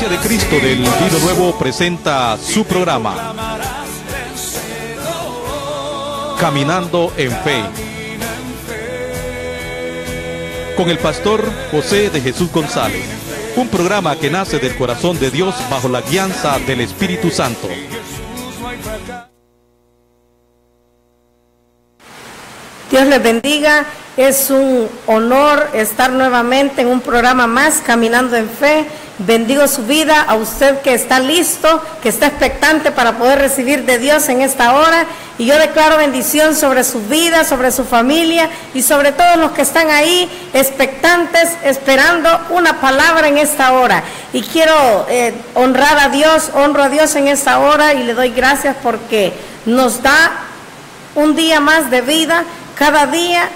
Iglesia de Cristo del Vino Nuevo presenta su programa Caminando en Fe, con el pastor José de Jesús González, un programa que nace del corazón de Dios bajo la guianza del Espíritu Santo. Dios les bendiga. Es un honor estar nuevamente en un programa más, Caminando en Fe. Bendigo su vida, a usted que está listo, que está expectante para poder recibir de Dios en esta hora. Y yo declaro bendición sobre su vida, sobre su familia y sobre todos los que están ahí expectantes, esperando una palabra en esta hora. Y quiero honrar a Dios, honro a Dios en esta hora y le doy gracias porque nos da un día más de vida. Cada día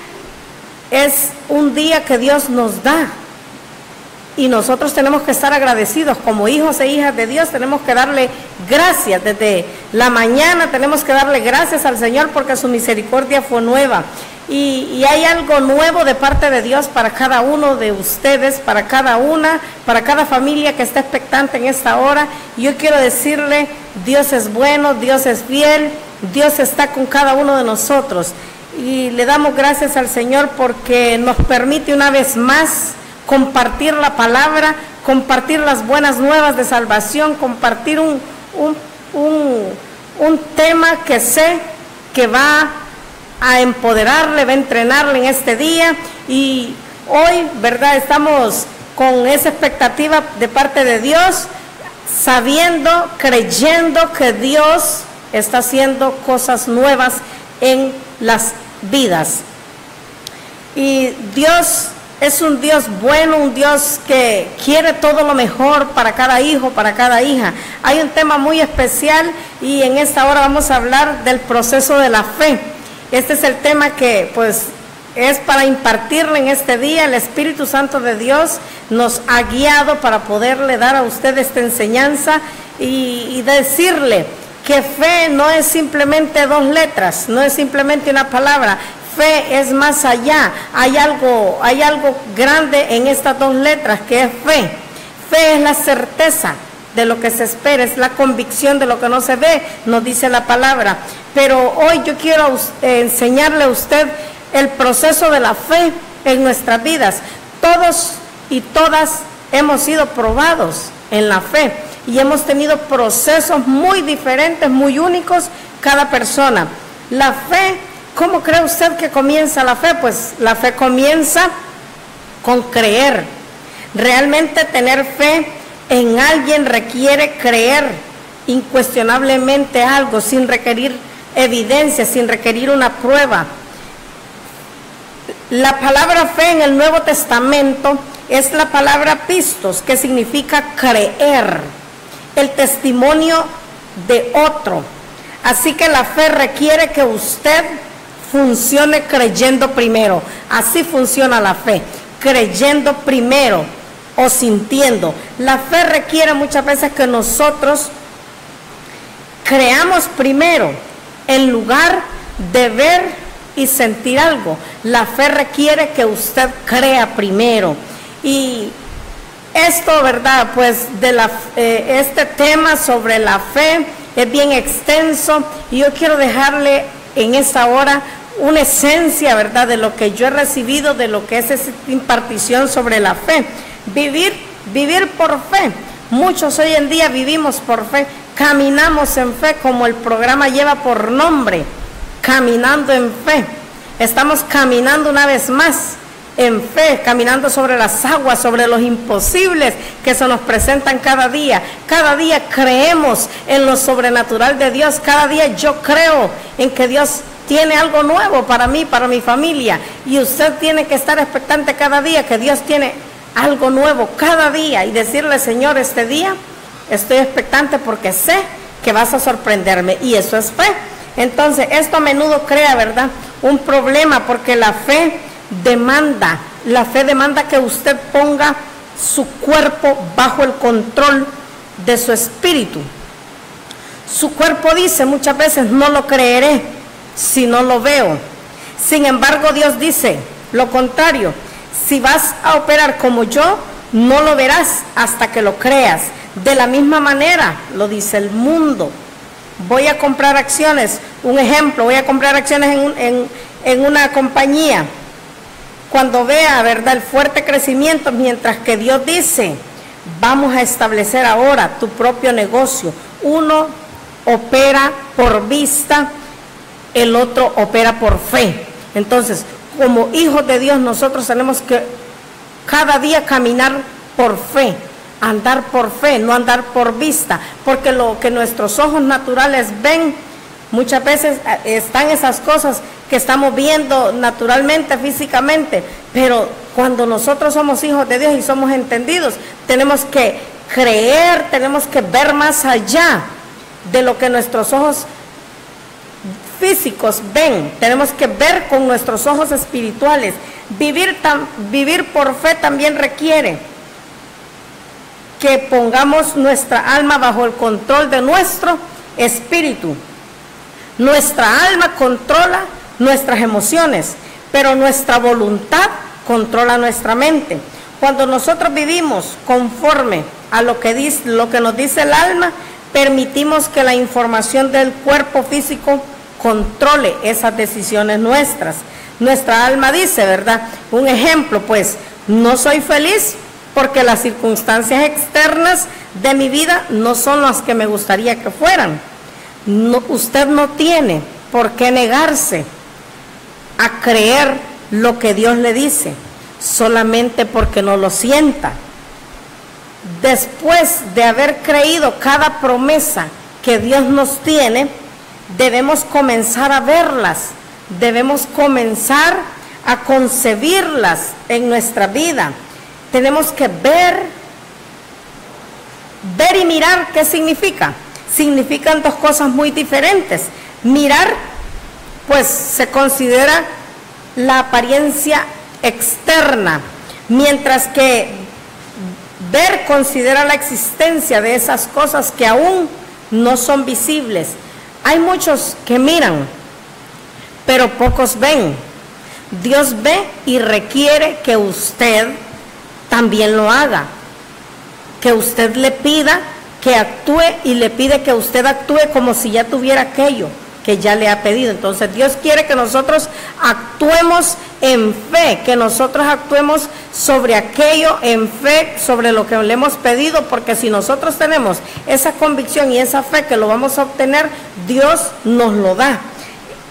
es un día que Dios nos da y nosotros tenemos que estar agradecidos como hijos e hijas de Dios. Tenemos que darle gracias desde la mañana, tenemos que darle gracias al Señor porque su misericordia fue nueva y hay algo nuevo de parte de Dios para cada uno de ustedes, para cada familia que está expectante en esta hora. Y yo quiero decirle, Dios es bueno, Dios es fiel, Dios está con cada uno de nosotros. Y le damos gracias al Señor porque nos permite una vez más compartir la palabra, compartir las buenas nuevas de salvación, compartir un tema que sé que va a empoderarle, va a entrenarle en este día. Y hoy, ¿verdad?, estamos con esa expectativa de parte de Dios, sabiendo, creyendo que Dios está haciendo cosas nuevas en las vidas. Y Dios es un Dios bueno, un Dios que quiere todo lo mejor para cada hijo, para cada hija. Hay un tema muy especial y en esta hora vamos a hablar del proceso de la fe. Este es el tema que pues es para impartirle en este día. El Espíritu Santo de Dios nos ha guiado para poderle dar a usted esta enseñanza y decirle que fe no es simplemente dos letras, no es simplemente una palabra. Fe es más allá, hay algo grande en estas dos letras que es fe. Fe es la certeza de lo que se espera, es la convicción de lo que no se ve, nos dice la palabra. Pero hoy yo quiero enseñarle a usted el proceso de la fe en nuestras vidas. Todos y todas hemos sido probados en la fe y hemos tenido procesos muy diferentes, muy únicos, cada persona. La fe, ¿cómo cree usted que comienza la fe? Pues la fe comienza con creer. Realmente tener fe en alguien requiere creer incuestionablemente algo, sin requerir evidencia, sin requerir una prueba. La palabra fe en el Nuevo Testamento es la palabra pistos, que significa creer, el testimonio de otro. Así que la fe requiere que usted funcione creyendo primero. Así funciona la fe, creyendo primero o sintiendo. La fe requiere muchas veces que nosotros creamos primero en lugar de ver y sentir algo. La fe requiere que usted crea primero. Y esto, ¿verdad?, pues este tema sobre la fe es bien extenso y yo quiero dejarle en esta hora una esencia, ¿verdad?, de lo que yo he recibido, de lo que es esa impartición sobre la fe. Vivir por fe. Muchos hoy en día vivimos por fe, caminamos en fe, como el programa lleva por nombre, Caminando en Fe. Estamos caminando una vez más en fe, caminando sobre las aguas, sobre los imposibles que se nos presentan cada día. Cada día creemos en lo sobrenatural de Dios. Cada día yo creo en que Dios tiene algo nuevo para mí, para mi familia. Y usted tiene que estar expectante cada día que Dios tiene algo nuevo cada día y decirle: Señor, este día estoy expectante porque sé que vas a sorprenderme. Y eso es fe. Entonces, esto a menudo crea, ¿verdad?, un problema, porque la fe demanda que usted ponga su cuerpo bajo el control de su espíritu. Su cuerpo dice muchas veces: no lo creeré si no lo veo. Sin embargo, Dios dice lo contrario: si vas a operar como yo, no lo verás hasta que lo creas. De la misma manera, lo dice el mundo. Voy a comprar acciones, un ejemplo, voy a comprar acciones en una compañía. Cuando vea, ¿verdad?, el fuerte crecimiento, mientras que Dios dice, vamos a establecer ahora tu propio negocio. Uno opera por vista, el otro opera por fe. Entonces, como hijos de Dios, nosotros tenemos que cada día caminar por fe, andar por fe, no andar por vista, porque lo que nuestros ojos naturales ven, muchas veces están esas cosas que estamos viendo naturalmente, físicamente, pero cuando nosotros somos hijos de Dios y somos entendidos, tenemos que creer, tenemos que ver más allá de lo que nuestros ojos físicos ven, tenemos que ver con nuestros ojos espirituales. Vivir por fe también requiere que pongamos nuestra alma bajo el control de nuestro espíritu. Nuestra alma controla nuestras emociones, pero nuestra voluntad controla nuestra mente. Cuando nosotros vivimos conforme a lo que nos dice el alma, permitimos que la información del cuerpo físico controle esas decisiones nuestras. Nuestra alma dice, ¿verdad? Un ejemplo, pues, no soy feliz porque las circunstancias externas de mi vida no son las que me gustaría que fueran. No, usted no tiene por qué negarse a creer lo que Dios le dice, solamente porque no lo sienta. Después de haber creído cada promesa que Dios nos tiene, debemos comenzar a verlas, debemos comenzar a concebirlas en nuestra vida. Tenemos que ver y mirar. ¿Qué significa? Significan dos cosas muy diferentes. Mirar, pues, se considera la apariencia externa, mientras que ver considera la existencia de esas cosas que aún no son visibles. Hay muchos que miran, pero pocos ven. Dios ve y requiere que usted también lo haga, que usted le pida que actúe y le pide que usted actúe como si ya tuviera aquello que ya le ha pedido. Entonces Dios quiere que nosotros actuemos en fe, que nosotros actuemos sobre aquello en fe, sobre lo que le hemos pedido, porque si nosotros tenemos esa convicción y esa fe que lo vamos a obtener, Dios nos lo da.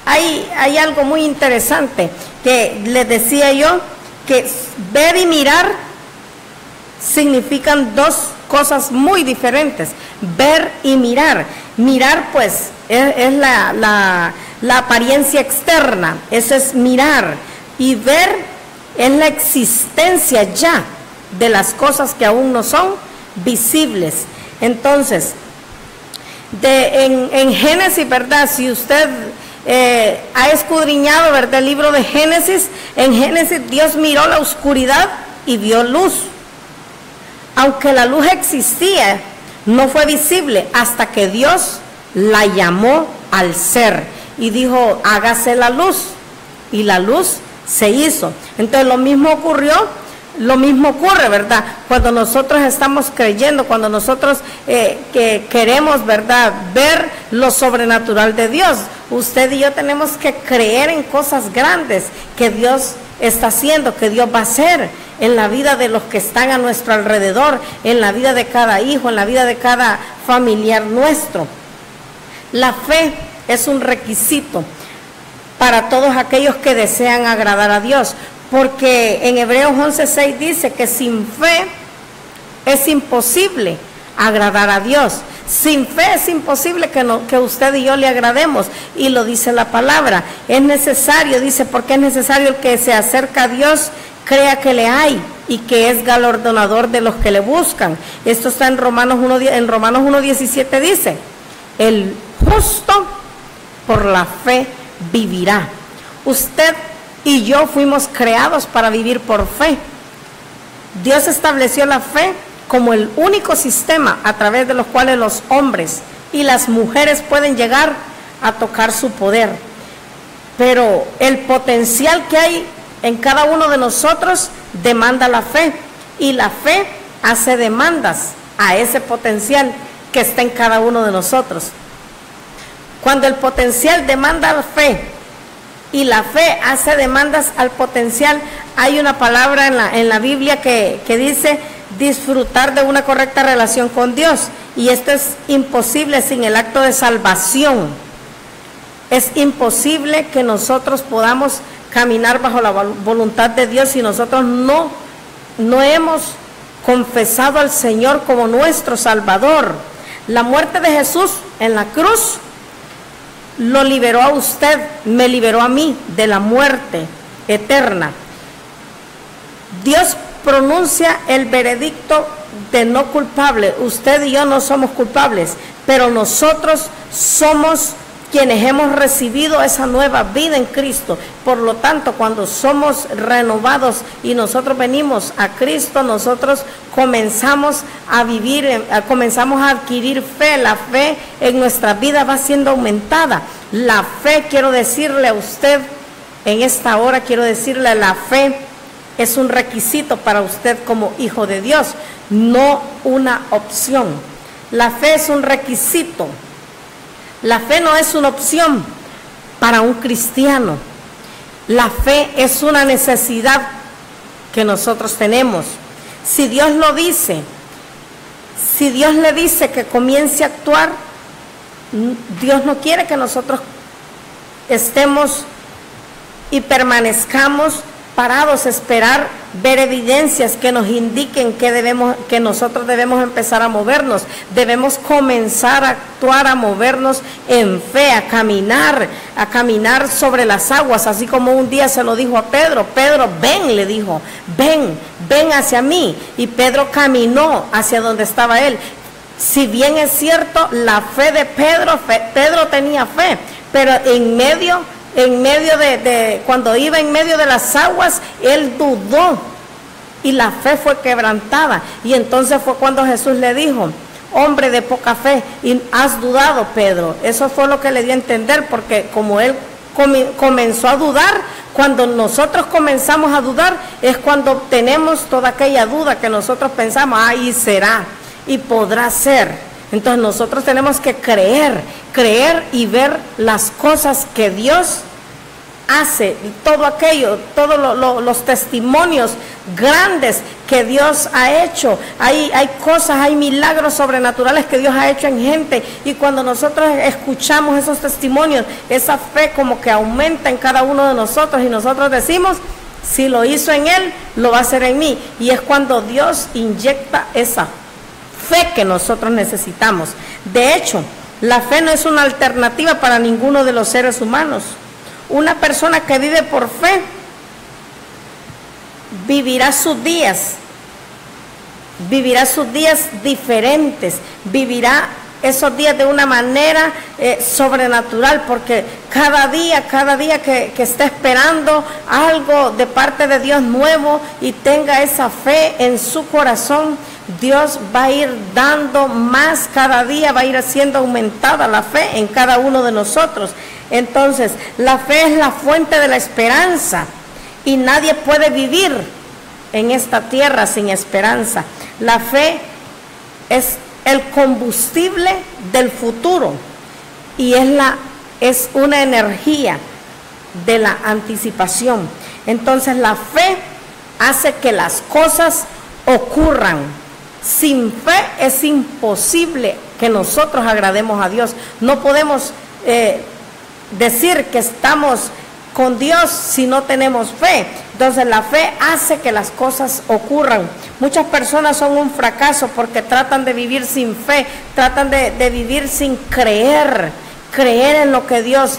Hay algo muy interesante que les decía yo, que ver y mirar significan dos cosas muy diferentes. Ver y mirar. Mirar, pues, es la apariencia externa, eso es mirar. Y ver es la existencia ya de las cosas que aún no son visibles. Entonces, en Génesis, ¿verdad? Si usted ha escudriñado, ¿verdad?, el libro de Génesis, en Génesis Dios miró la oscuridad y vio luz. Aunque la luz existía, no fue visible hasta que Dios la llamó al ser y dijo, hágase la luz, y la luz se hizo. Entonces lo mismo ocurre, ¿verdad? Cuando nosotros estamos creyendo, cuando nosotros que queremos, ¿verdad?, ver lo sobrenatural de Dios. Usted y yo tenemos que creer en cosas grandes que Dios está haciendo, que Dios va a hacer en la vida de los que están a nuestro alrededor, en la vida de cada hijo, en la vida de cada familiar nuestro. La fe es un requisito para todos aquellos que desean agradar a Dios, porque en Hebreos 11:6 dice que sin fe es imposible agradar a Dios. Sin fe es imposible que usted y yo le agrademos, y lo dice la palabra. Es necesario, dice, porque es necesario el que se acerca a Dios crea que le hay y que es galardonador de los que le buscan. Esto está en Romanos 1:17 dice, el justo por la fe vivirá. Usted y yo fuimos creados para vivir por fe. Dios estableció la fe como el único sistema a través de los cuales los hombres y las mujeres pueden llegar a tocar su poder. Pero el potencial que hay en cada uno de nosotros demanda la fe, y la fe hace demandas a ese potencial que está en cada uno de nosotros. Cuando el potencial demanda fe y la fe hace demandas al potencial, hay una palabra en la Biblia que dice disfrutar de una correcta relación con Dios, y esto es imposible sin el acto de salvación. Es imposible que nosotros podamos caminar bajo la voluntad de Dios si nosotros no hemos confesado al Señor como nuestro Salvador. La muerte de Jesús en la cruz lo liberó a usted, me liberó a mí de la muerte eterna. Dios pronuncia el veredicto de no culpable. Usted y yo no somos culpables, pero nosotros somos quienes hemos recibido esa nueva vida en Cristo. Por lo tanto, cuando somos renovados y nosotros venimos a Cristo, nosotros comenzamos a vivir, comenzamos a adquirir fe. La fe en nuestra vida va siendo aumentada. La fe, quiero decirle a usted, en esta hora quiero decirle, la fe es un requisito para usted como hijo de Dios, no una opción. La fe es un requisito. La fe no es una opción para un cristiano. La fe es una necesidad que nosotros tenemos. Si Dios lo dice, si Dios le dice que comience a actuar, Dios no quiere que nosotros estemos y permanezcamos parados, esperar ver evidencias que nos indiquen que nosotros debemos empezar a movernos. Debemos comenzar a actuar, a movernos en fe, a caminar sobre las aguas, así como un día se lo dijo a Pedro. Pedro, ven, le dijo, ven hacia mí. Y Pedro caminó hacia donde estaba él. Si bien es cierto, la fe de Pedro tenía fe, pero cuando iba en medio de las aguas, él dudó y la fe fue quebrantada. Y entonces fue cuando Jesús le dijo, hombre de poca fe, y has dudado, Pedro. Eso fue lo que le dio a entender, porque como él comenzó a dudar, cuando nosotros comenzamos a dudar, es cuando tenemos toda aquella duda que nosotros pensamos, y será, y podrá ser. Entonces nosotros tenemos que creer y ver las cosas que Dios hace, todo aquello, todos los testimonios grandes que Dios ha hecho. Hay cosas, hay milagros sobrenaturales que Dios ha hecho en gente, y cuando nosotros escuchamos esos testimonios, esa fe como que aumenta en cada uno de nosotros, y nosotros decimos, si lo hizo en él, lo va a hacer en mí. Y es cuando Dios inyecta esa fe que nosotros necesitamos. De hecho, la fe no es una alternativa para ninguno de los seres humanos. Una persona que vive por fe vivirá sus días diferentes, vivirá esos días de una manera sobrenatural, porque cada día que está esperando algo de parte de Dios nuevo y tenga esa fe en su corazón, Dios va a ir dando más cada día, va a ir haciendo aumentada la fe en cada uno de nosotros. Entonces, la fe es la fuente de la esperanza, y nadie puede vivir en esta tierra sin esperanza. La fe es el combustible del futuro, y es una energía de la anticipación. Entonces, la fe hace que las cosas ocurran. Sin fe es imposible que nosotros agrademos a Dios. No podemos decir que estamos con Dios si no tenemos fe. Entonces la fe hace que las cosas ocurran. Muchas personas son un fracaso porque tratan de vivir sin fe, tratan de vivir sin creer en lo que Dios,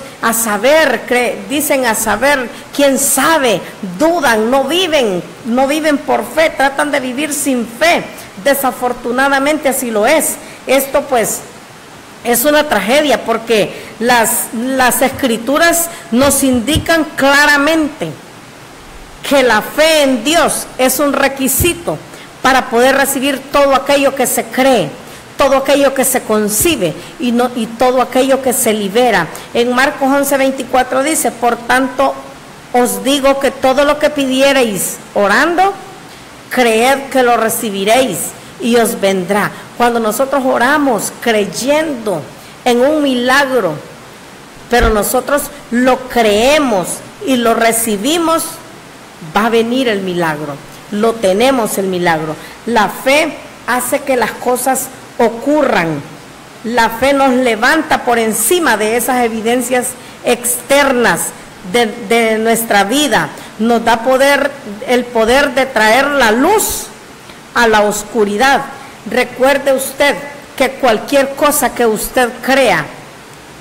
dicen a saber, quién sabe, dudan, no viven por fe, tratan de vivir sin fe. Desafortunadamente así lo es. Esto pues es una tragedia, porque las escrituras nos indican claramente que la fe en Dios es un requisito para poder recibir todo aquello que se cree, todo aquello que se concibe y todo aquello que se libera. En Marcos 11:24 dice, por tanto os digo que todo lo que pidiereis orando, creed que lo recibiréis y os vendrá. Cuando nosotros oramos creyendo en un milagro, pero nosotros lo creemos y lo recibimos, va a venir el milagro. Lo tenemos el milagro. La fe hace que las cosas ocurran. La fe nos levanta por encima de esas evidencias externas de nuestra vida. Nos da el poder de traer la luz a la oscuridad. Recuerde usted que cualquier cosa que usted crea,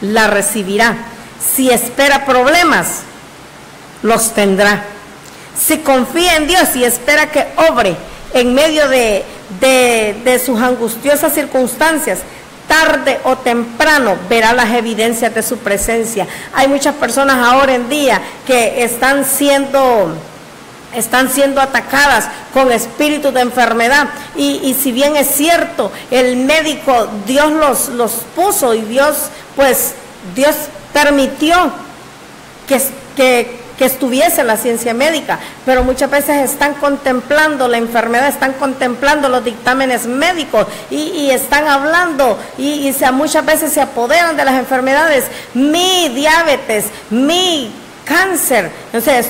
la recibirá. Si espera problemas, los tendrá. Si confía en Dios y espera que obre en medio de sus angustiosas circunstancias, tarde o temprano verá las evidencias de su presencia. Hay muchas personas ahora en día que están siendo atacadas con espíritus de enfermedad, y si bien es cierto, el médico, Dios los puso, y Dios permitió que estuviese la ciencia médica, pero muchas veces están contemplando la enfermedad, están contemplando los dictámenes médicos y están hablando y muchas veces se apoderan de las enfermedades. Mi diabetes, mi cáncer, o sea,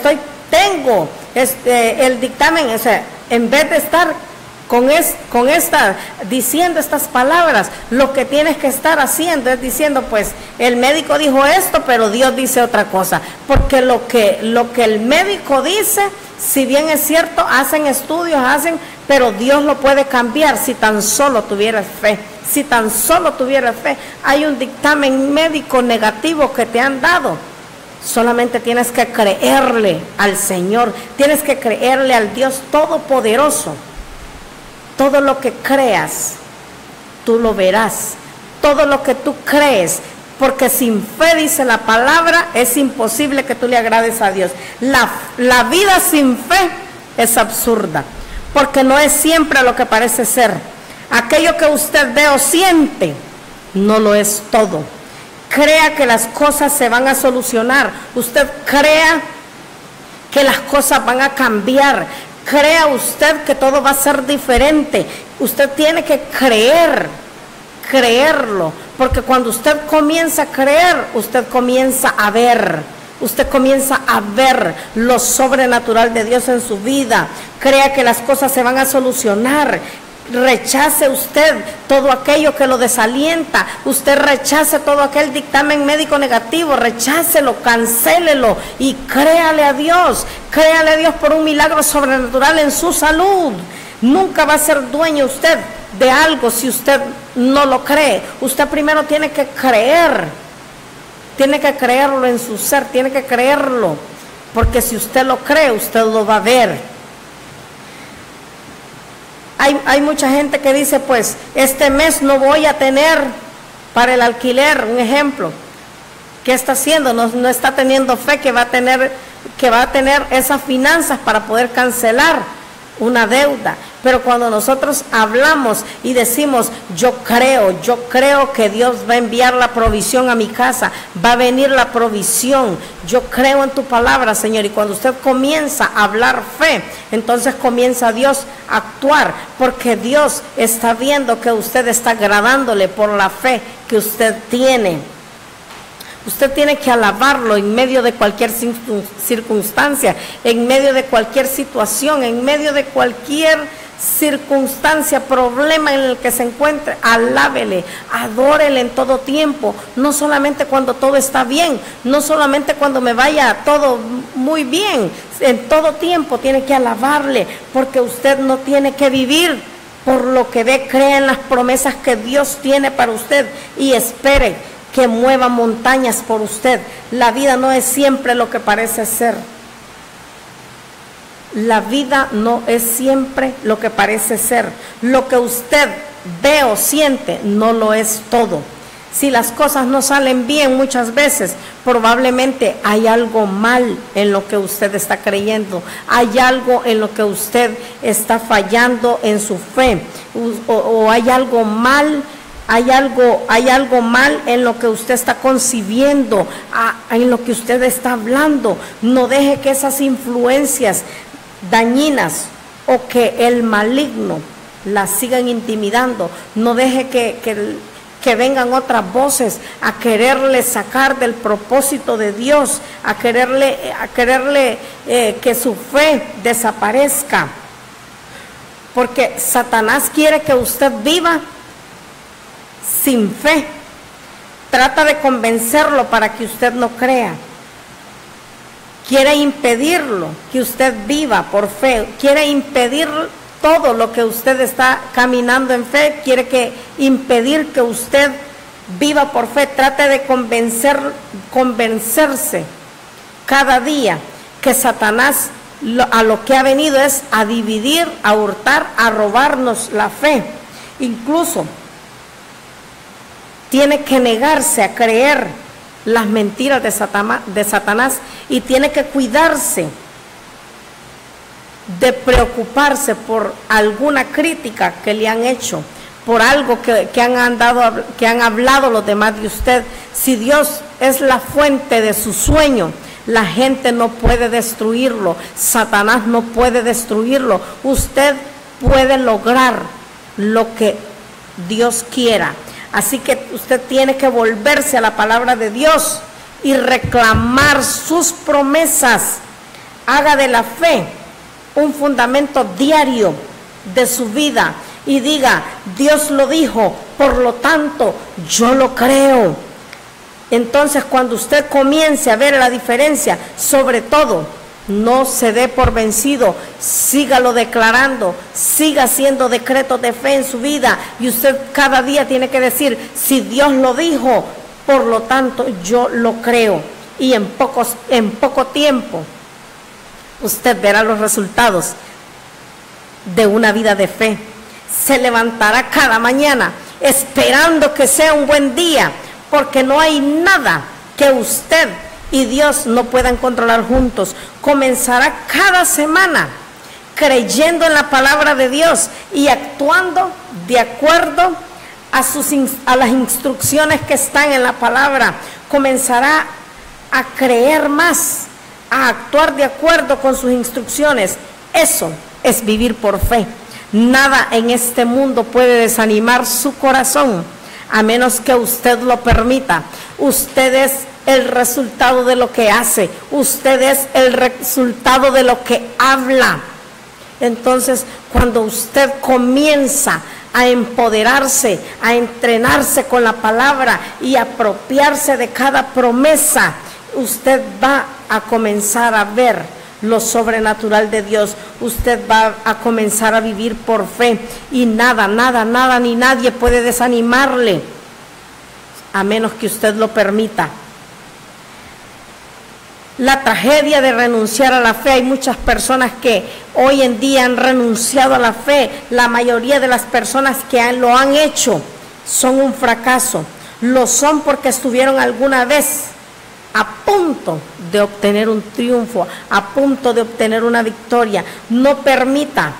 tengo el dictamen, o sea, en vez de estar diciendo estas palabras, lo que tienes que estar haciendo es diciendo, pues el médico dijo esto, pero Dios dice otra cosa, porque lo que el médico dice, si bien es cierto, hacen estudios, pero Dios lo puede cambiar si tan solo tuvieras fe. Si tan solo tuvieras fe. Hay un dictamen médico negativo que te han dado. Solamente tienes que creerle al Señor, tienes que creerle al Dios Todopoderoso. Todo lo que creas, tú lo verás. Todo lo que tú crees, porque sin fe, dice la palabra, es imposible que tú le agrades a Dios. La vida sin fe es absurda, porque no es siempre lo que parece ser. Aquello que usted ve o siente, no lo es todo. Crea que las cosas se van a solucionar. Usted crea que las cosas van a cambiar. Crea usted que todo va a ser diferente. Usted tiene que creerlo, porque cuando usted comienza a creer, usted comienza a ver. Usted comienza a ver lo sobrenatural de Dios en su vida. Crea que las cosas se van a solucionar. Rechace usted todo aquello que lo desalienta. Usted rechace todo aquel dictamen médico negativo. Rechácelo, cancélelo y créale a Dios. Créale a Dios por un milagro sobrenatural en su salud. Nunca va a ser dueño usted de algo si usted no lo cree. Usted primero tiene que creer. Tiene que creerlo en su ser, tiene que creerlo. Porque si usted lo cree, usted lo va a ver. Hay mucha gente que dice, pues, este mes no voy a tener para el alquiler, un ejemplo. ¿Qué está haciendo? No está teniendo fe que va a tener esas finanzas para poder cancelar una deuda. Pero cuando nosotros hablamos y decimos, yo creo que Dios va a enviar la provisión a mi casa, va a venir la provisión, yo creo en tu palabra, Señor. Y cuando usted comienza a hablar fe, entonces comienza Dios a actuar, porque Dios está viendo que usted está agradándole por la fe que usted tiene. Usted tiene que alabarlo en medio de cualquier circunstancia, en medio de cualquier situación, en medio de cualquier circunstancia, problema en el que se encuentre. Alábele, adórele en todo tiempo, no solamente cuando todo está bien, no solamente cuando me vaya todo muy bien. En todo tiempo tiene que alabarle, porque usted no tiene que vivir por lo que ve. Crea en las promesas que Dios tiene para usted y espere que mueva montañas por usted. La vida no es siempre lo que parece ser. La vida no es siempre lo que parece ser. Lo que usted ve o siente no lo es todo. Si las cosas no salen bien muchas veces, probablemente hay algo mal en lo que usted está creyendo. Hay algo en lo que usted está fallando en su fe. O hay algo mal. Hay algo mal en lo que usted está concibiendo, en lo que usted está hablando. No deje que esas influencias dañinas o que el maligno la sigan intimidando. No deje que vengan otras voces a quererle sacar del propósito de Dios, a quererle que su fe desaparezca. Porque Satanás quiere que usted viva sin fe. Trata de convencerlo para que usted no crea. Quiere impedirlo, que usted viva por fe. Quiere impedir todo lo que usted está caminando en fe. Quiere impedir que usted viva por fe. Trate de convencerse cada día que Satanás a lo que ha venido es a dividir, a hurtar, a robarnos la fe. Incluso tiene que negarse a creer las mentiras de Satanás y tiene que cuidarse de preocuparse por alguna crítica que le han hecho, por algo que han hablado los demás de usted. Si Dios es la fuente de su sueño, la gente no puede destruirlo, Satanás no puede destruirlo. Usted puede lograr lo que Dios quiera. Así que usted tiene que volverse a la palabra de Dios y reclamar sus promesas. Haga de la fe un fundamento diario de su vida y diga: Dios lo dijo, por lo tanto yo lo creo. Entonces, cuando usted comience a ver la diferencia, sobre todo, no se dé por vencido, sígalo declarando, siga haciendo decretos de fe en su vida, y usted cada día tiene que decir: si Dios lo dijo, por lo tanto yo lo creo. Y en poco tiempo usted verá los resultados de una vida de fe. Se levantará cada mañana esperando que sea un buen día, porque no hay nada que usted y Dios no puedan controlar juntos. Comenzará cada semana creyendo en la palabra de Dios y actuando de acuerdo a las instrucciones que están en la palabra. Comenzará a creer más, a actuar de acuerdo con sus instrucciones. Eso es vivir por fe. Nada en este mundo puede desanimar su corazón, a menos que usted lo permita. Usted es el resultado de lo que hace. Usted es el resultado de lo que habla. Entonces, cuando usted comienza a empoderarse, a entrenarse con la palabra y apropiarse de cada promesa, usted va a comenzar a ver lo sobrenatural de Dios. Usted va a comenzar a vivir por fe y nada ni nadie puede desanimarle, a menos que usted lo permita. La tragedia de renunciar a la fe: hay muchas personas que hoy en día han renunciado a la fe. La mayoría de las personas que lo han hecho son un fracaso. Lo son porque estuvieron alguna vez a punto de obtener un triunfo, a punto de obtener una victoria. No permita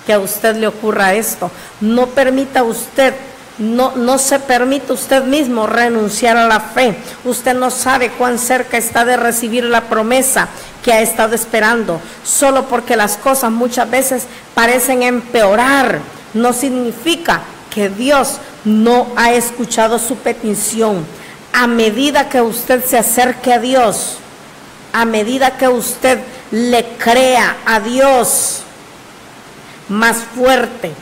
que a usted le ocurra esto. No permita usted, no se permite usted mismo renunciar a la fe. Usted no sabe cuán cerca está de recibir la promesa que ha estado esperando. Solo porque las cosas muchas veces parecen empeorar, no significa que Dios no ha escuchado su petición. A medida que usted se acerque a Dios, a medida que usted le crea a Dios, más fuerte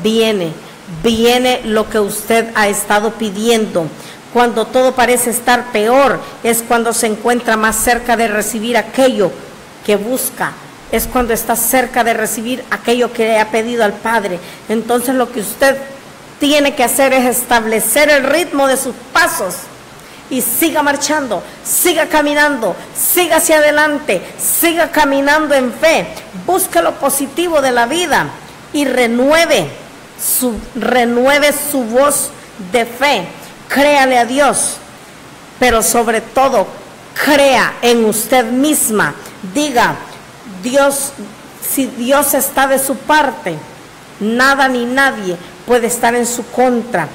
viene lo que usted ha estado pidiendo. Cuando todo parece estar peor, es cuando se encuentra más cerca de recibir aquello que busca. Es cuando está cerca de recibir aquello que le ha pedido al Padre. Entonces, lo que usted tiene que hacer es establecer el ritmo de sus pasos y siga marchando, siga caminando, siga hacia adelante, siga caminando en fe. Busque lo positivo de la vida y renueve su voz de fe. Créale a Dios, pero sobre todo crea en usted misma. Diga: Dios, si Dios está de su parte, nada ni nadie puede estar en su contra.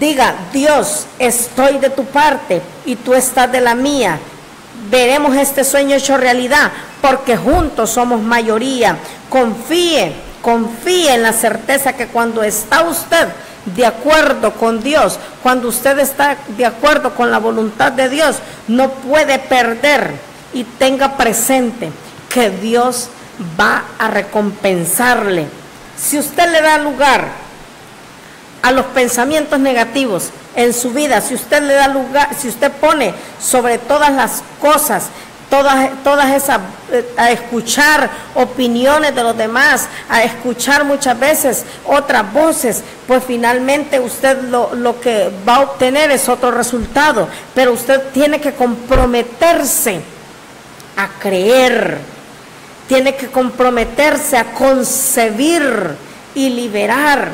Diga: Dios, estoy de tu parte y tú estás de la mía. Veremos este sueño hecho realidad, porque juntos somos mayoría. Confíe en la certeza que cuando está usted de acuerdo con Dios, cuando usted está de acuerdo con la voluntad de Dios, no puede perder, y tenga presente que Dios va a recompensarle. Si usted le da lugar a los pensamientos negativos en su vida, si usted le da lugar, si usted pone sobre todas las cosas, todas esas, a escuchar opiniones de los demás, a escuchar muchas veces otras voces, pues finalmente usted lo que va a obtener es otro resultado. Pero usted tiene que comprometerse a creer, tiene que comprometerse a concebir y liberar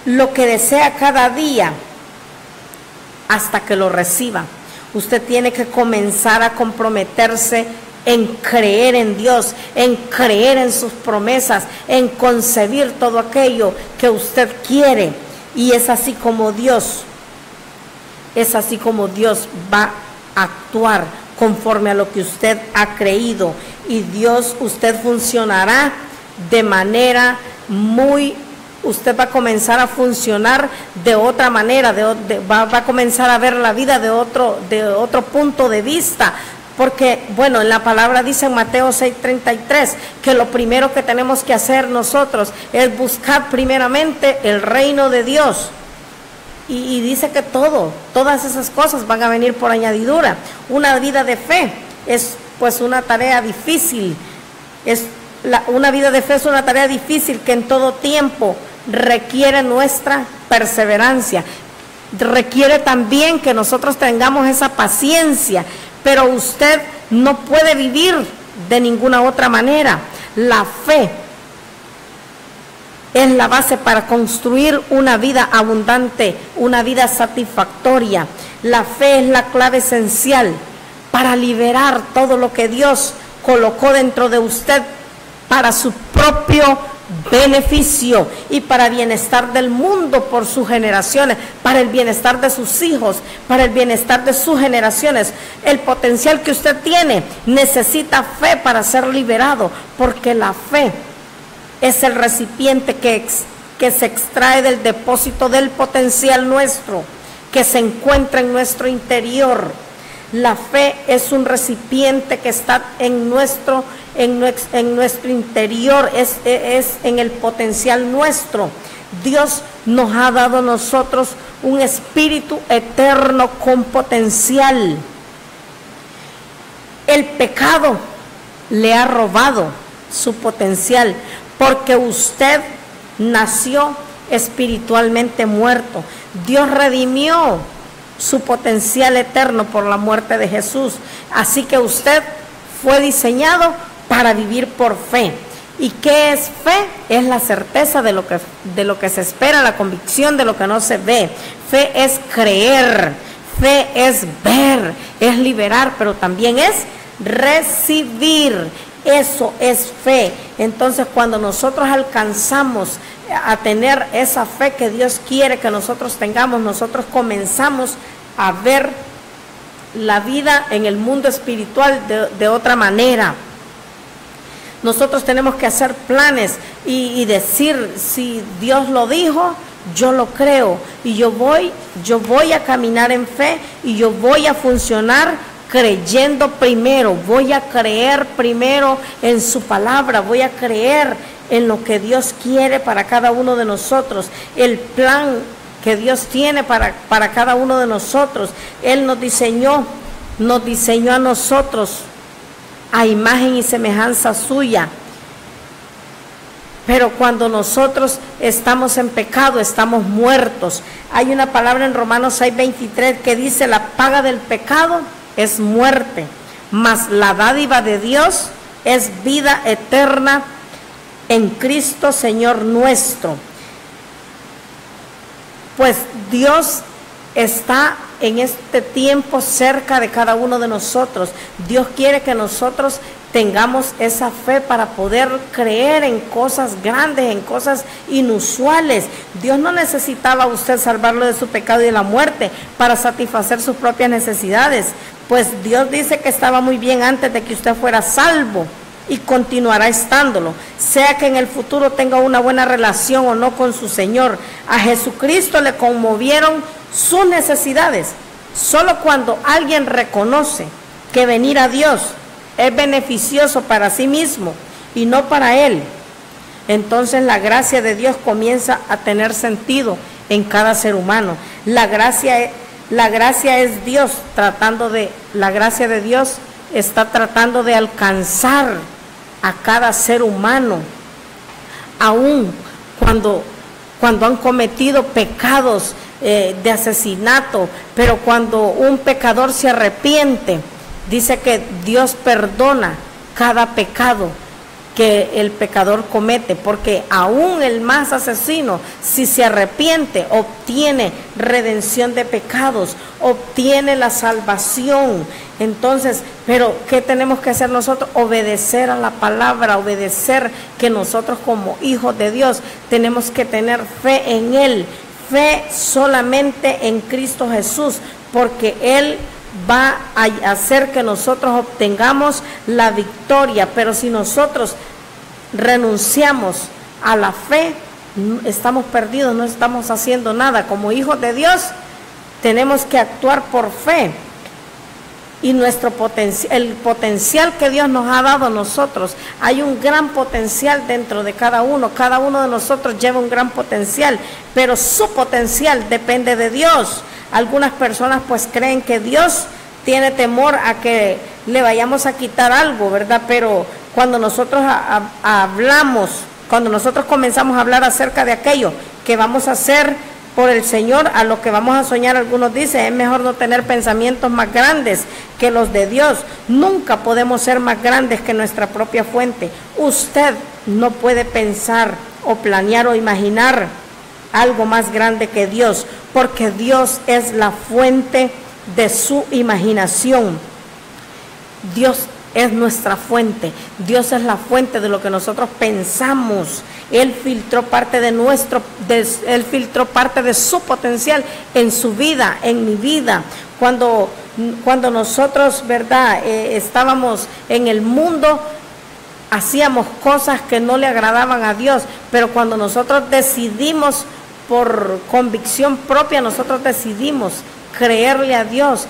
lo que desea cada día hasta que lo reciba. Usted tiene que comenzar a comprometerse en creer en Dios, en creer en sus promesas, en concebir todo aquello que usted quiere. Y es así como Dios va a actuar conforme a lo que usted ha creído. Y usted funcionará de manera usted va a comenzar a funcionar de otra manera, va a comenzar a ver la vida de otro punto de vista. Porque, bueno, en la palabra dice en Mateo 6:33 que lo primero que tenemos que hacer nosotros es buscar primeramente el reino de Dios. Y dice que todas esas cosas van a venir por añadidura. Una vida de fe es pues una tarea difícil. Una vida de fe es una tarea difícil que en todo tiempo requiere nuestra perseverancia. Requiere también que nosotros tengamos esa paciencia, pero usted no puede vivir de ninguna otra manera. La fe es la base para construir una vida abundante, una vida satisfactoria. La fe es la clave esencial para liberar todo lo que Dios colocó dentro de usted para su propio beneficio y para el bienestar del mundo por sus generaciones, para el bienestar de sus hijos, para el bienestar de sus generaciones. El potencial que usted tiene necesita fe para ser liberado, porque la fe es el recipiente que se extrae del depósito del potencial nuestro, que se encuentra en nuestro interior. La fe es un recipiente que está en nuestro interior, es en el potencial nuestro. Dios nos ha dado a nosotros un espíritu eterno con potencial. El pecado le ha robado su potencial, porque usted nació espiritualmente muerto. Dios redimió su potencial eterno por la muerte de Jesús. Así que usted fue diseñado para vivir por fe. ¿Y qué es fe? Es la certeza de lo que se espera, la convicción de lo que no se ve. Fe es creer, fe es ver, es liberar, pero también es recibir. Eso es fe. Entonces, cuando nosotros alcanzamos a tener esa fe que Dios quiere que nosotros tengamos, nosotros comenzamos a ver la vida en el mundo espiritual de otra manera. Nosotros tenemos que hacer planes y decir, si Dios lo dijo, yo lo creo, y yo voy a caminar en fe, y yo voy a funcionar creyendo primero. Voy a creer primero en su palabra, voy a creer en lo que Dios quiere para cada uno de nosotros, el plan que Dios tiene para cada uno de nosotros. Él nos diseñó a nosotros a imagen y semejanza suya. Pero cuando nosotros estamos en pecado, estamos muertos. Hay una palabra en Romanos 6:23 que dice: la paga del pecado es muerte, mas la dádiva de Dios es vida eterna en Cristo Señor nuestro. Pues Dios está en este tiempo cerca de cada uno de nosotros. Dios quiere que nosotros tengamos esa fe para poder creer en cosas grandes, en cosas inusuales. Dios no necesitaba a usted salvarlo de su pecado y de la muerte para satisfacer sus propias necesidades. pues Dios dice que estaba muy bien antes de que usted fuera salvo y continuará estándolo, sea que en el futuro tenga una buena relación o no con su Señor. A Jesucristo le conmovieron sus necesidades. Solo cuando alguien reconoce que venir a Dios es beneficioso para sí mismo y no para él, entonces la gracia de Dios comienza a tener sentido en cada ser humano. La gracia es Dios la gracia de Dios está tratando de alcanzar a cada ser humano, aun cuando han cometido pecados de asesinato, pero cuando un pecador se arrepiente, dice que Dios perdona cada pecado que el pecador comete, porque aún el más asesino, si se arrepiente, obtiene redención de pecados, obtiene la salvación. Entonces, pero ¿qué tenemos que hacer nosotros? Obedecer a la palabra, obedecer, que nosotros como hijos de Dios tenemos que tener fe en Él, fe solamente en Cristo Jesús, porque Él va a hacer que nosotros obtengamos la victoria. Pero si nosotros renunciamos a la fe, estamos perdidos, no estamos haciendo nada. Como hijos de Dios tenemos que actuar por fe, y el potencial que Dios nos ha dado a nosotros, hay un gran potencial dentro de cada uno de nosotros lleva un gran potencial, pero su potencial depende de Dios. Algunas personas pues creen que Dios tiene temor a que le vayamos a quitar algo, ¿verdad? Pero cuando nosotros cuando nosotros comenzamos a hablar acerca de aquello que vamos a hacer por el Señor, a lo que vamos a soñar, algunos dicen, es mejor no tener pensamientos más grandes que los de Dios. Nunca podemos ser más grandes que nuestra propia fuente. Usted no puede pensar o planear o imaginar algo más grande que Dios, porque Dios es la fuente de su imaginación. Dios es nuestra fuente, Dios es la fuente de lo que nosotros pensamos. Él filtró parte Él filtró parte de su potencial en su vida, en mi vida. Cuando nosotros, ¿verdad?, estábamos en el mundo, hacíamos cosas que no le agradaban a Dios, pero cuando nosotros decidimos por convicción propia, nosotros decidimos creerle a Dios,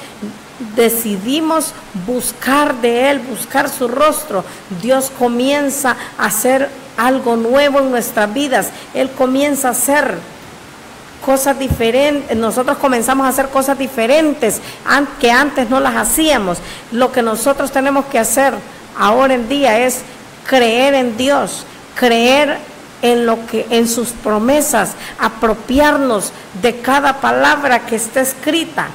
decidimos buscar de Él, buscar su rostro, Dios comienza a hacer algo nuevo en nuestras vidas. Él comienza a hacer cosas diferentes, nosotros comenzamos a hacer cosas diferentes que antes no las hacíamos. Lo que nosotros tenemos que hacer ahora en día es creer en Dios, creer en sus promesas, apropiarnos de cada palabra que está escrita,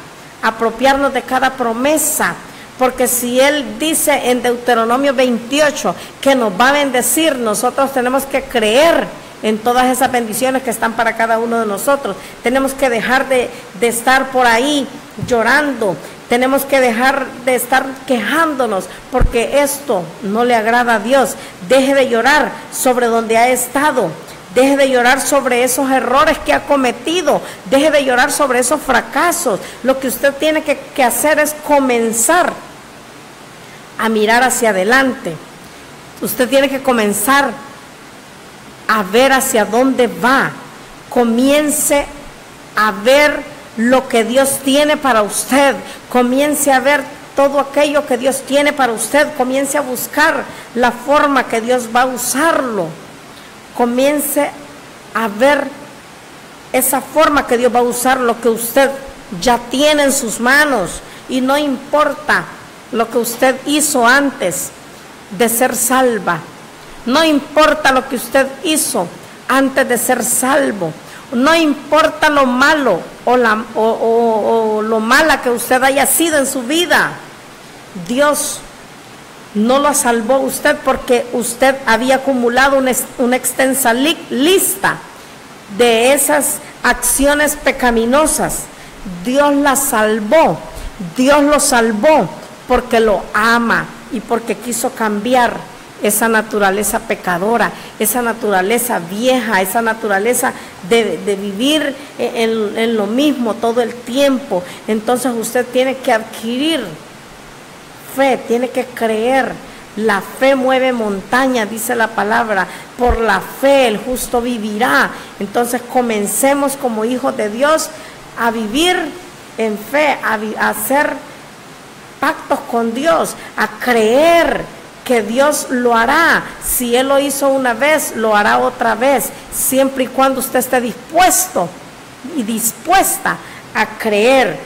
apropiarnos de cada promesa, porque si Él dice en Deuteronomio 28 que nos va a bendecir, nosotros tenemos que creer en todas esas bendiciones que están para cada uno de nosotros. Tenemos que dejar de estar por ahí llorando, tenemos que dejar de estar quejándonos, porque esto no le agrada a Dios. Deje de llorar sobre donde ha estado, deje de llorar sobre esos errores que ha cometido, deje de llorar sobre esos fracasos. Lo que usted tiene que hacer es comenzar a mirar hacia adelante. Usted tiene que comenzar a ver hacia dónde va. Comience a ver lo que Dios tiene para usted. Comience a ver todo aquello que Dios tiene para usted. Comience a buscar la forma que Dios va a usarlo. Comience a ver esa forma que Dios va a usar lo que usted ya tiene en sus manos. Y no importa lo que usted hizo antes de ser salva. No importa lo que usted hizo antes de ser salvo. No importa lo malo o lo mala que usted haya sido en su vida. Dios no lo salvó a usted porque usted había acumulado una extensa lista de esas acciones pecaminosas. Dios la salvó. Dios lo salvó porque lo ama y porque quiso cambiar esa naturaleza pecadora, esa naturaleza vieja, esa naturaleza de vivir en lo mismo todo el tiempo. Entonces usted tiene que adquirir fe, tiene que creer. La fe mueve montañas, dice la palabra. Por la fe el justo vivirá. Entonces comencemos como hijos de Dios a vivir en fe, a hacer pactos con Dios, a creer que Dios lo hará. Si Él lo hizo una vez, lo hará otra vez, siempre y cuando usted esté dispuesto y dispuesta a creer.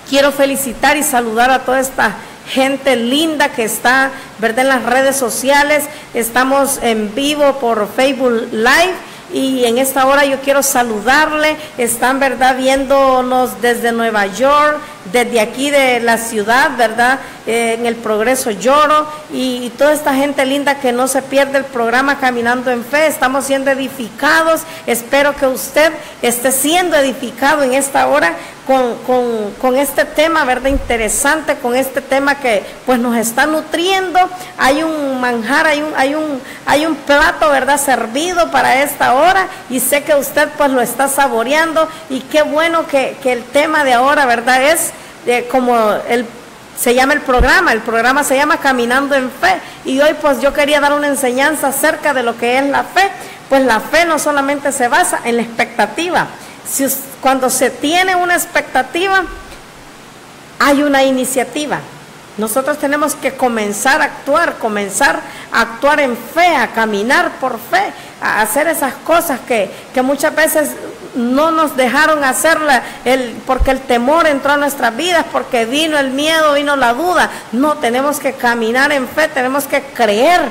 Quiero felicitar y saludar a toda esta gente linda que está, ¿verdad?, en las redes sociales. Estamos en vivo por Facebook Live y en esta hora yo quiero saludarle. Están, ¿verdad?, viéndonos desde Nueva York, desde aquí de la ciudad, ¿verdad?, en el Progreso Lloro, y toda esta gente linda que no se pierde el programa Caminando en Fe. Estamos siendo edificados. Espero que usted esté siendo edificado en esta hora con este tema, ¿verdad?, interesante, con este tema que pues nos está nutriendo. Hay un manjar, hay un plato, ¿verdad?, servido para esta hora, y sé que usted pues lo está saboreando. Y qué bueno que el tema de ahora, ¿verdad?, es como se llama el programa se llama Caminando en Fe, y hoy pues yo quería dar una enseñanza acerca de lo que es la fe. Pues la fe no solamente se basa en la expectativa. Cuando se tiene una expectativa, hay una iniciativa. Nosotros tenemos que comenzar a actuar en fe, a caminar por fe, a hacer esas cosas que muchas veces no nos dejaron hacerla porque el temor entró a nuestras vidas, porque vino el miedo, vino la duda. No, tenemos que caminar en fe, tenemos que creer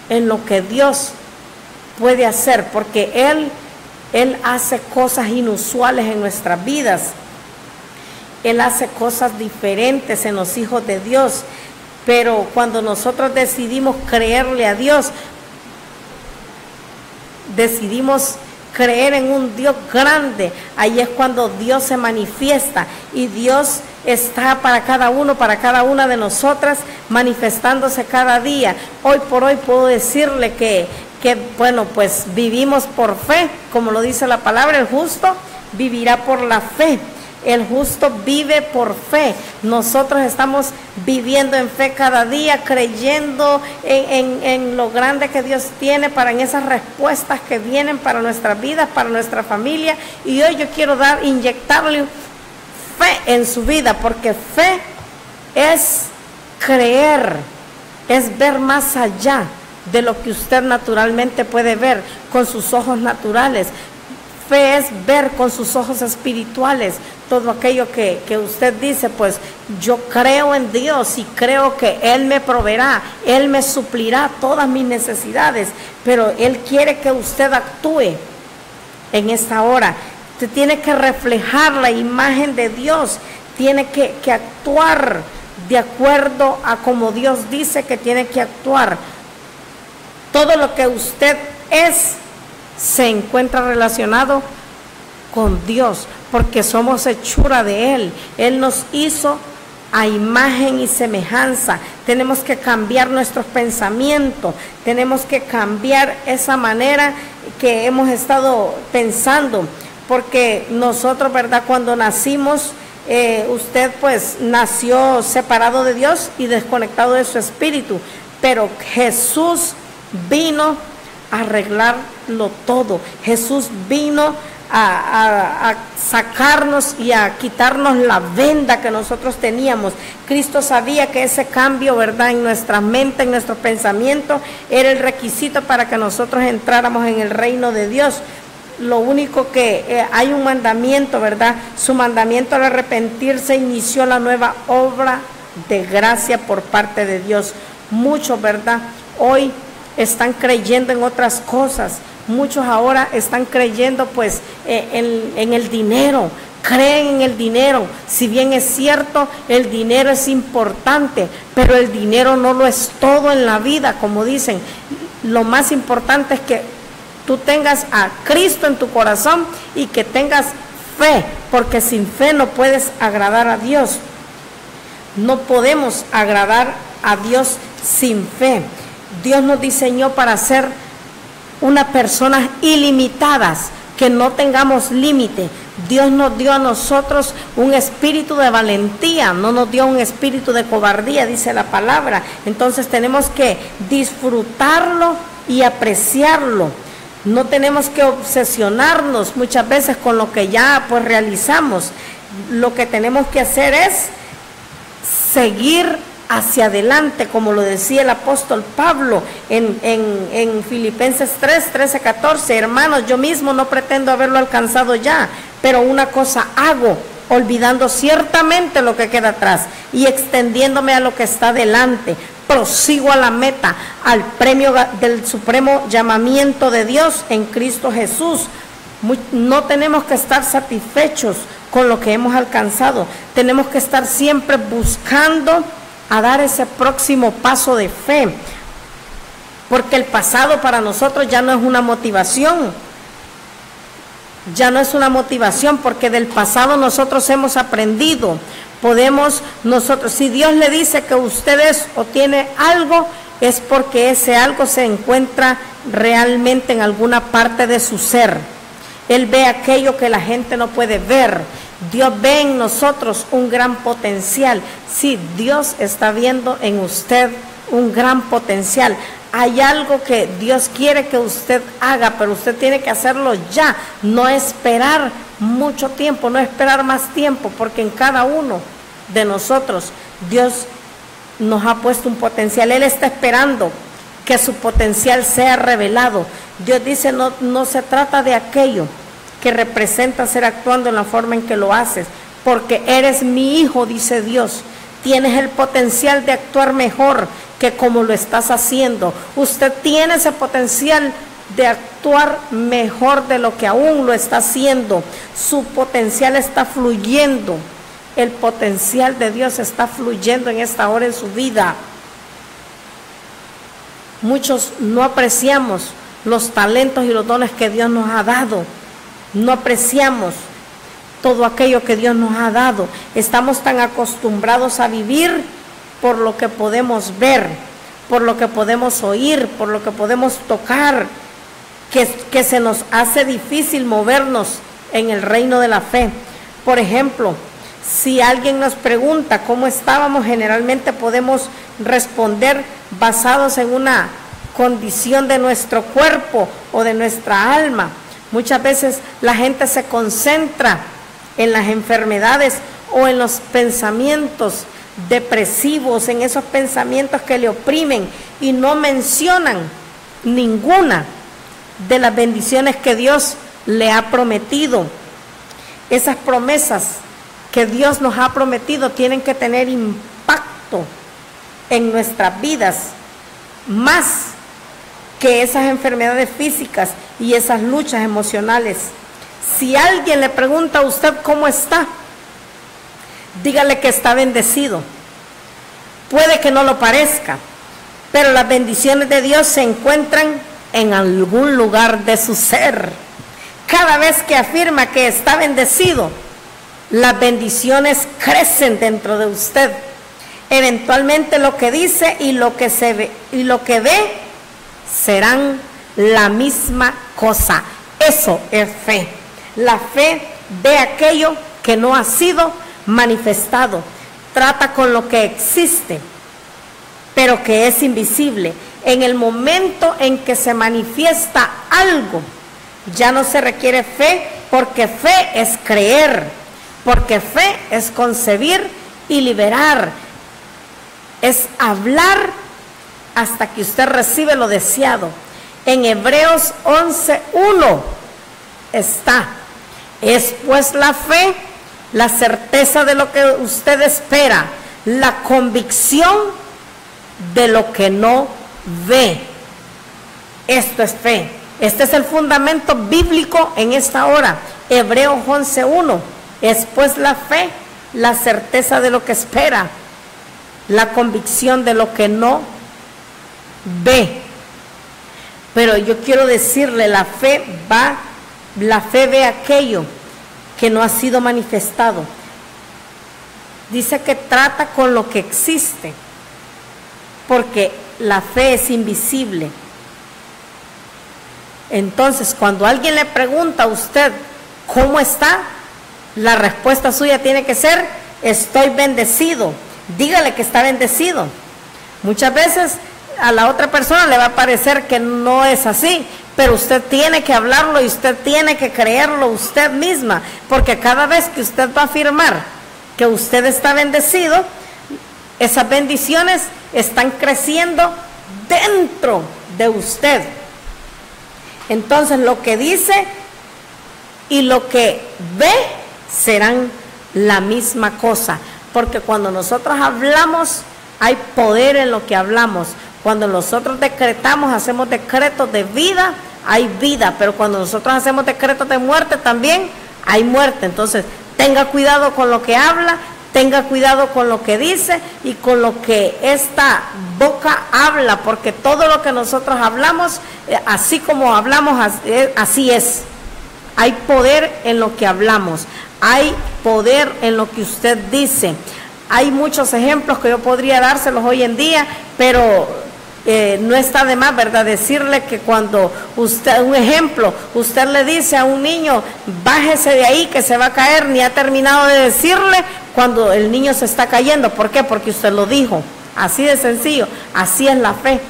en lo que Dios puede hacer, porque Él hace cosas inusuales en nuestras vidas. Él hace cosas diferentes en los hijos de Dios. Pero cuando nosotros decidimos creerle a Dios, decidimos creer en un Dios grande, ahí es cuando Dios se manifiesta, y Dios está para cada uno, para cada una de nosotras, manifestándose cada día. Hoy por hoy puedo decirle que bueno, pues vivimos por fe, como lo dice la palabra. El justo vivirá por la fe. El justo vive por fe. Nosotros estamos viviendo en fe cada día, creyendo en lo grande que Dios tiene en esas respuestas que vienen para nuestras vidas, para nuestra familia. Y hoy yo quiero inyectarle fe en su vida, porque fe es creer, es ver más allá de lo que usted naturalmente puede ver con sus ojos naturales. Fe es ver con sus ojos espirituales todo aquello que usted dice, pues yo creo en Dios y creo que Él me proveerá, Él me suplirá todas mis necesidades, pero Él quiere que usted actúe en esta hora. Usted tiene que reflejar la imagen de Dios, tiene que actuar de acuerdo a como Dios dice que tiene que actuar. Todo lo que usted es se encuentra relacionado con Dios, porque somos hechura de Él. Él nos hizo a imagen y semejanza. Tenemos que cambiar nuestros pensamientos, tenemos que cambiar esa manera que hemos estado pensando, porque nosotros, ¿verdad?, cuando nacimos, usted pues nació separado de Dios y desconectado de su espíritu, pero Jesús vino a arreglarlo todo. Jesús vino a sacarnos y a quitarnos la venda que nosotros teníamos. Cristo sabía que ese cambio, ¿verdad?, en nuestra mente, en nuestro pensamiento, era el requisito para que nosotros entráramos en el reino de Dios. Lo único que hay un mandamiento, ¿verdad? Su mandamiento al arrepentirse inició la nueva obra de gracia por parte de Dios. Muchos, ¿verdad?, hoy están creyendo en otras cosas. Muchos ahora están creyendo pues en el dinero, creen en el dinero. Si bien es cierto, el dinero es importante, pero el dinero no lo es todo en la vida, como dicen. Lo más importante es que tú tengas a Cristo en tu corazón y que tengas fe, porque sin fe no puedes agradar a Dios. No podemos agradar a Dios sin fe. Dios nos diseñó para ser unas personas ilimitadas, que no tengamos límite. Dios nos dio a nosotros un espíritu de valentía, no nos dio un espíritu de cobardía, dice la palabra. Entonces tenemos que disfrutarlo y apreciarlo. No tenemos que obsesionarnos muchas veces con lo que ya pues realizamos. Lo que tenemos que hacer es seguir hacia adelante, como lo decía el apóstol Pablo en Filipenses 3, 13, 14. Hermanos, yo mismo no pretendo haberlo alcanzado ya, pero una cosa hago, olvidando ciertamente lo que queda atrás y extendiéndome a lo que está delante. Prosigo a la meta, al premio del supremo llamamiento de Dios en Cristo Jesús. No tenemos que estar satisfechos con lo que hemos alcanzado. Tenemos que estar siempre buscando a dar ese próximo paso de fe, porque el pasado para nosotros ya no es una motivación. Ya no es una motivación, porque del pasado nosotros hemos aprendido. Podemos nosotros, si Dios le dice que usted es o tiene algo, es porque ese algo se encuentra realmente en alguna parte de su ser. Él ve aquello que la gente no puede ver. Dios ve en nosotros un gran potencial. Sí, Dios está viendo en usted un gran potencial. Hay algo que Dios quiere que usted haga, pero usted tiene que hacerlo ya, no esperar mucho tiempo, no esperar más tiempo, porque en cada uno de nosotros Dios nos ha puesto un potencial. Él está esperando que su potencial sea revelado. Dios dice, no se trata de aquello que representa ser actuando en la forma en que lo haces, porque eres mi hijo, dice Dios. Tienes el potencial de actuar mejor que como lo estás haciendo. Usted tiene ese potencial de actuar mejor de lo que aún lo está haciendo. Su potencial está fluyendo. El potencial de Dios está fluyendo en esta hora en su vida. Muchos no apreciamos los talentos y los dones que Dios nos ha dado. No apreciamos todo aquello que Dios nos ha dado. Estamos tan acostumbrados a vivir por lo que podemos ver, por lo que podemos oír, por lo que podemos tocar, que se nos hace difícil movernos en el reino de la fe. Por ejemplo, si alguien nos pregunta cómo estábamos, generalmente podemos responder basados en una condición de nuestro cuerpo o de nuestra alma. Muchas veces la gente se concentra en las enfermedades o en los pensamientos depresivos, en esos pensamientos que le oprimen, y no mencionan ninguna de las bendiciones que Dios le ha prometido. Esas promesas que Dios nos ha prometido tienen que tener impacto en nuestras vidas, más que esas enfermedades físicas y esas luchas emocionales. Si alguien le pregunta a usted cómo está, dígale que está bendecido. Puede que no lo parezca, pero las bendiciones de Dios se encuentran en algún lugar de su ser. Cada vez que afirma que está bendecido, las bendiciones crecen dentro de usted. Eventualmente lo que dice y lo que se ve y lo que ve serán la misma cosa. Eso es fe. La fe ve aquello que no ha sido manifestado. Trata con lo que existe, pero que es invisible. En el momento en que se manifiesta algo, ya no se requiere fe, porque fe es creer, porque fe es concebir y liberar, es hablar hasta que usted recibe lo deseado. En Hebreos 11:1 está: es pues la fe, la certeza de lo que usted espera, la convicción de lo que no ve. Esto es fe. Este es el fundamento bíblico en esta hora. Hebreos 11:1. Es pues la fe, la certeza de lo que espera, la convicción de lo que no ve. Pero yo quiero decirle, la fe ve aquello que no ha sido manifestado. Dice que trata con lo que existe, porque la fe es invisible. Entonces, cuando alguien le pregunta a usted cómo está, la respuesta suya tiene que ser: estoy bendecido. Dígale que está bendecido. Muchas veces a la otra persona le va a parecer que no es así, pero usted tiene que hablarlo y usted tiene que creerlo usted misma, porque cada vez que usted va a afirmar que usted está bendecido, esas bendiciones están creciendo dentro de usted. Entonces lo que dice y lo que ve serán la misma cosa, porque cuando nosotros hablamos hay poder en lo que hablamos. Cuando nosotros decretamos, hacemos decretos de vida, hay vida, pero cuando nosotros hacemos decretos de muerte también hay muerte. Entonces tenga cuidado con lo que habla, tenga cuidado con lo que dice y con lo que esta boca habla, porque todo lo que nosotros hablamos, así como hablamos, así es. Hay poder en lo que hablamos, hay poder en lo que usted dice. Hay muchos ejemplos que yo podría dárselos hoy en día, pero no está de más, ¿verdad?, decirle que cuando usted, un ejemplo, usted le dice a un niño: bájese de ahí que se va a caer, ni ha terminado de decirle cuando el niño se está cayendo. ¿Por qué? Porque usted lo dijo. Así de sencillo, así es la fe.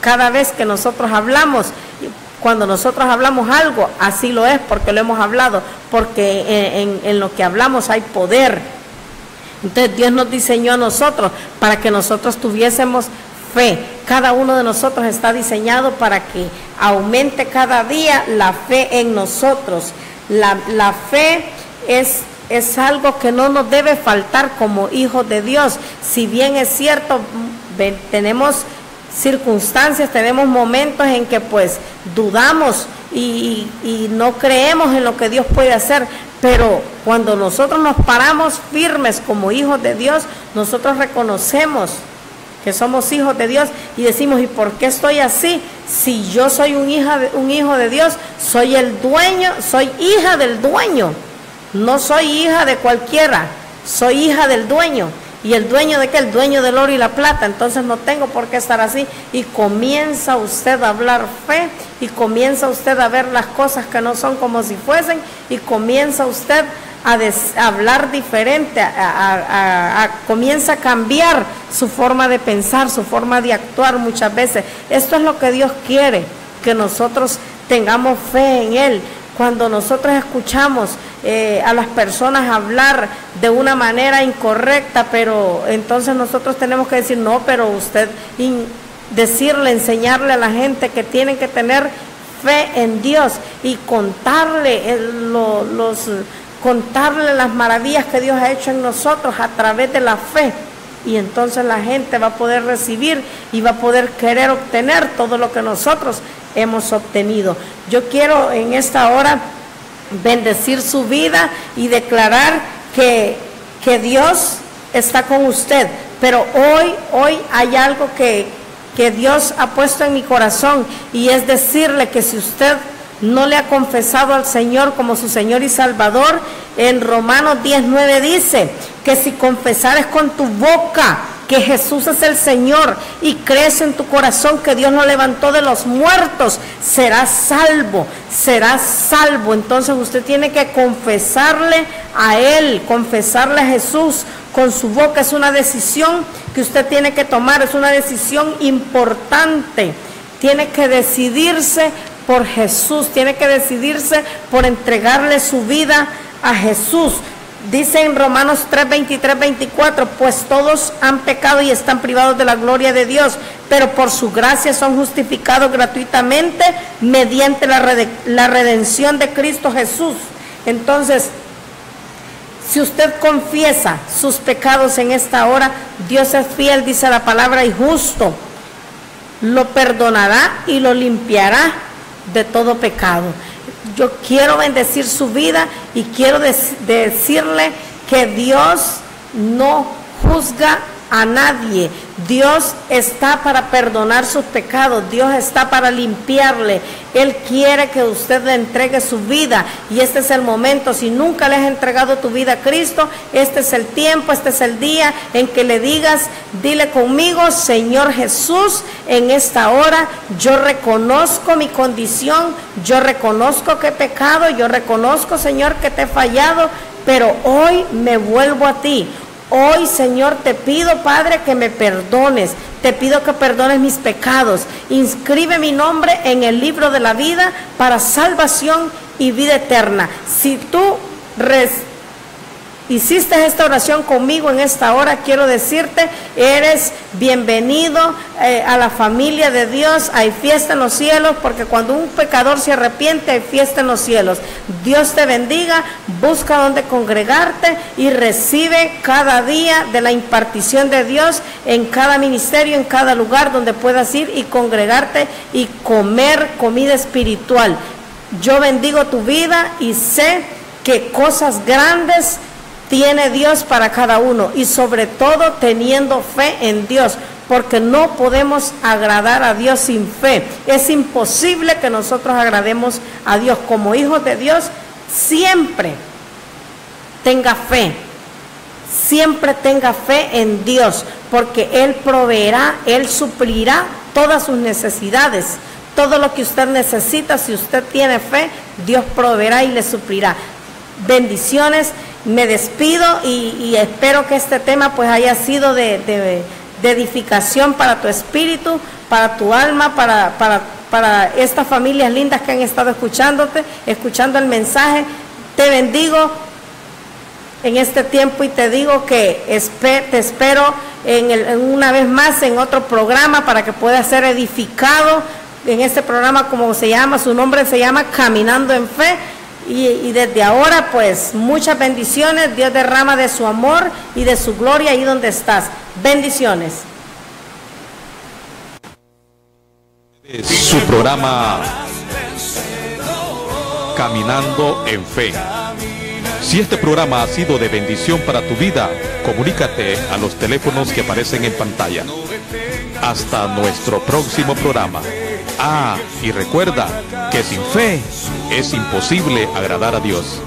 Cada vez que nosotros hablamos, cuando nosotros hablamos algo, así lo es, porque lo hemos hablado, porque en lo que hablamos hay poder. Entonces Dios nos diseñó a nosotros para que nosotros tuviésemos fe. Cada uno de nosotros está diseñado para que aumente cada día la fe en nosotros. La fe es algo que no nos debe faltar como hijos de Dios. Si bien es cierto, tenemos circunstancias, tenemos momentos en que pues dudamos y no creemos en lo que Dios puede hacer, pero cuando nosotros nos paramos firmes como hijos de Dios, nosotros reconocemos que somos hijos de Dios y decimos: ¿y por qué estoy así? Si yo soy un hijo de Dios, soy el dueño, soy hija del dueño, no soy hija de cualquiera, soy hija del dueño. ¿Y el dueño de qué? El dueño del oro y la plata. Entonces no tengo por qué estar así. Y comienza usted a hablar fe, y comienza usted a ver las cosas que no son como si fuesen, y comienza usted a hablar diferente, comienza a cambiar su forma de pensar, su forma de actuar muchas veces. Esto es lo que Dios quiere, que nosotros tengamos fe en Él. Cuando nosotros escuchamos a las personas hablar de una manera incorrecta, pero entonces nosotros tenemos que decir: no, pero usted, decirle, enseñarle a la gente que tienen que tener fe en Dios y contarle contarle las maravillas que Dios ha hecho en nosotros a través de la fe. Y entonces la gente va a poder recibir y va a poder querer obtener todo lo que nosotros hemos obtenido. Yo quiero en esta hora bendecir su vida y declarar que Dios está con usted. Pero hoy hay algo que Dios ha puesto en mi corazón, y es decirle que si usted no le ha confesado al Señor como su Señor y Salvador, en Romanos 10:9 dice que si confesares con tu boca que Jesús es el Señor y crees en tu corazón que Dios lo levantó de los muertos, serás salvo, serás salvo. Entonces usted tiene que confesarle a Él, confesarle a Jesús con su boca. Es una decisión que usted tiene que tomar, es una decisión importante. Tiene que decidirse por Jesús, tiene que decidirse por entregarle su vida a Jesús. Dice en Romanos 3:23-24: pues todos han pecado y están privados de la gloria de Dios, pero por su gracia son justificados gratuitamente mediante la redención de Cristo Jesús. Entonces, si usted confiesa sus pecados en esta hora, Dios es fiel, dice la palabra, y justo, lo perdonará y lo limpiará de todo pecado. Yo quiero bendecir su vida y quiero decirle que Dios no juzga a nadie. Dios está para perdonar sus pecados, Dios está para limpiarle. Él quiere que usted le entregue su vida y este es el momento. Si nunca le has entregado tu vida a Cristo, este es el tiempo, este es el día en que le digas, dile conmigo: Señor Jesús, en esta hora yo reconozco mi condición, yo reconozco que he pecado, yo reconozco, Señor, que te he fallado, pero hoy me vuelvo a ti. Hoy, Señor, te pido, Padre, que me perdones. Te pido que perdones mis pecados. Inscribe mi nombre en el libro de la vida para salvación y vida eterna. Si tú hiciste esta oración conmigo en esta hora, quiero decirte, eres bienvenido a la familia de Dios. Hay fiesta en los cielos, porque cuando un pecador se arrepiente, hay fiesta en los cielos. Dios te bendiga, busca donde congregarte y recibe cada día de la impartición de Dios en cada ministerio, en cada lugar donde puedas ir y congregarte y comer comida espiritual. Yo bendigo tu vida y sé que cosas grandes tiene Dios para cada uno, y sobre todo teniendo fe en Dios, porque no podemos agradar a Dios sin fe. Es imposible que nosotros agrademos a Dios. Como hijos de Dios, siempre tenga fe, siempre tenga fe en Dios, porque Él proveerá, Él suplirá todas sus necesidades. Todo lo que usted necesita, si usted tiene fe, Dios proveerá y le suplirá. Bendiciones. Me despido y espero que este tema pues haya sido de edificación para tu espíritu, para tu alma, para estas familias lindas que han estado escuchando el mensaje. Te bendigo en este tiempo y te digo que te espero una vez más en otro programa para que puedas ser edificado en este programa, como se llama, su nombre se llama Caminando en Fe. Y desde ahora, pues, muchas bendiciones. Dios derrama de su amor y de su gloria ahí donde estás. Bendiciones. Su programa Caminando en Fe. Si este programa ha sido de bendición para tu vida, comunícate a los teléfonos que aparecen en pantalla. Hasta nuestro próximo programa. Y recuerda que sin fe es imposible agradar a Dios.